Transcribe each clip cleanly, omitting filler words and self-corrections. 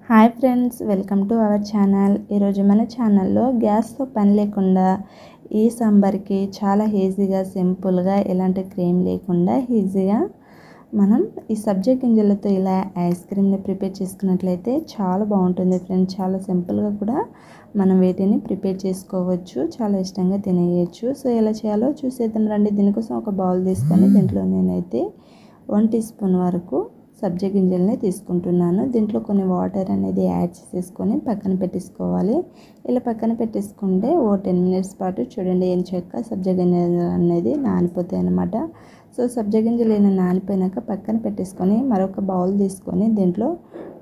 Hi friends, welcome to our channel. ఈరోజు మన ఛానల్లో గ్యాస్తో పని లేకుండా ఈ సాంబార్కి చాలా ఈజీగా సింపుల్గా ఎలాంటి క్రీమ్ లేకుండా ఈజీగా మనం ఈ సబ్జా గింజలతో ఇలా ఐస్ క్రీమ్ని ప్రిపేర్ చేసుకున్నట్లయితే చాలా బాగుంటుంది ఫ్రెండ్స్. చాలా సింపుల్గా కూడా మనం వీటిని ప్రిపేర్ చేసుకోవచ్చు, చాలా ఇష్టంగా తినేయచ్చు. సో ఎలా చేయాలో చూసేద్దాం రండి. దీనికోసం ఒక బౌల్ తీసుకొని దీంట్లో నేనైతే 1 టీ స్పూన్ వరకు సబ్జా గింజల్ని తీసుకుంటున్నాను. దీంట్లో కొన్ని వాటర్ అనేది యాడ్ చేసేసుకొని పక్కన పెట్టేసుకోవాలి. ఇలా పక్కన పెట్టేసుకుంటే 10 మినిట్స్ పాటు చూడండి ఏం చెక్క సబ్జా గింజలు అనేది నానిపోతాయి అన్నమాట. సో సబ్జా గింజలు ఇలా నానిపోయినాక పక్కన పెట్టేసుకొని మరొక బౌల్ తీసుకొని దీంట్లో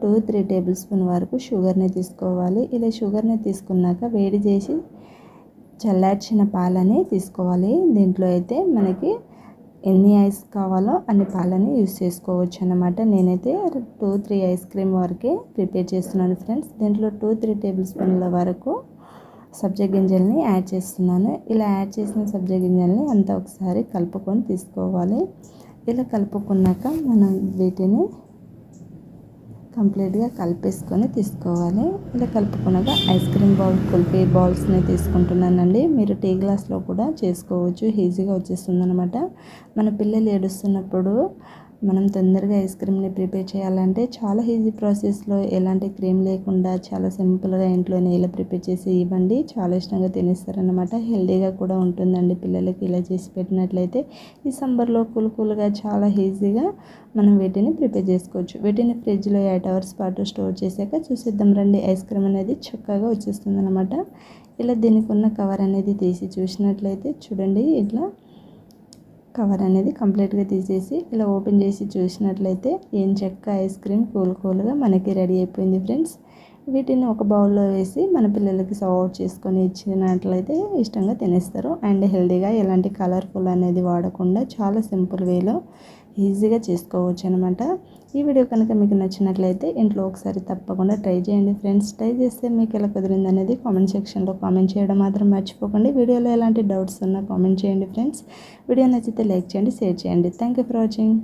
2-3 టేబుల్ స్పూన్ వరకు షుగర్ని తీసుకోవాలి. ఇలా షుగర్ని తీసుకున్నాక వేడి చేసి చల్లార్చిన పాలని తీసుకోవాలి. దీంట్లో అయితే మనకి ఎన్ని ఐస్ కావాలో అన్ని పాలని యూస్ చేసుకోవచ్చు అన్నమాట. నేనైతే 2-3 ఐస్ క్రీమ్ వరకే ప్రిపేర్ చేస్తున్నాను ఫ్రెండ్స్. దీంట్లో 2-3 టేబుల్ స్పూన్ల వరకు సబ్జా గింజల్ని యాడ్ చేస్తున్నాను. ఇలా యాడ్ చేసిన సబ్జా గింజల్ని అంతా ఒకసారి కలుపుకొని తీసుకోవాలి. ఇలా కలుపుకున్నాక మనం వీటిని కంప్లీట్గా కలిపేసుకొని తీసుకోవాలి. ఇలా కలుపుకున్నాక ఐస్ క్రీమ్ బౌల్ కుల్ఫీ బౌల్స్ని తీసుకుంటున్నానండి. మీరు టీ గ్లాస్లో కూడా చేసుకోవచ్చు, ఈజీగా వచ్చేస్తుంది అనమాట. మన పిల్లలు ఏడుస్తున్నప్పుడు మనం తొందరగా ఐస్ క్రీమ్ని ప్రిపేర్ చేయాలంటే చాలా ఈజీ ప్రాసెస్లో ఎలాంటి క్రీమ్ లేకుండా చాలా సింపుల్గా ఇంట్లోనే ఇలా ప్రిపేర్ చేసి ఇవ్వండి. చాలా ఇష్టంగా తినేస్తారనమాట. హెల్తీగా కూడా ఉంటుందండి పిల్లలకి ఇలా చేసి పెట్టినట్లయితే. ఈ సమ్మర్లో కూల్గా చాలా ఈజీగా మనం వీటిని ప్రిపేర్ చేసుకోవచ్చు. వీటిని ఫ్రిడ్జ్లో 8 అవర్స్ పాటు స్టోర్ చేశాక చూసేద్దాం రండి. ఐస్ క్రీమ్ అనేది చక్కగా వచ్చేస్తుంది అనమాట. ఇలా దీనికి ఉన్న కవర్ అనేది తీసి చూసినట్లయితే చూడండి, ఇట్లా కవర్ అనేది కంప్లీట్గా తీసేసి ఇలా ఓపెన్ చేసి చూసినట్లయితే ఏం చెక్క ఐస్ క్రీమ్ కూల్గా మనకి రెడీ అయిపోయింది ఫ్రెండ్స్. వీటిని ఒక బౌల్లో వేసి మన పిల్లలకి సర్వ్ చేసుకొని ఇచ్చినట్లయితే ఇష్టంగా తినేస్తారు. అండ్ హెల్తీగా ఎలాంటి కలర్ఫుల్ అనేది వాడకుండా చాలా సింపుల్ వేలో ఈజీగా చేసుకోవచ్చు అనమాట. ఈ వీడియో కనుక మీకు నచ్చినట్లయితే ఇంట్లో ఒకసారి తప్పకుండా ట్రై చేయండి ఫ్రెండ్స్. ట్రై చేస్తే మీకు ఎలా కుదిరింది అనేది కామెంట్ సెక్షన్లో కామెంట్ చేయడం మాత్రం మర్చిపోకండి. వీడియోలో ఎలాంటి డౌట్స్ ఉన్నా కామెంట్ చేయండి ఫ్రెండ్స్. వీడియో నచ్చితే లైక్ చేయండి, షేర్ చేయండి. Thank you for watching.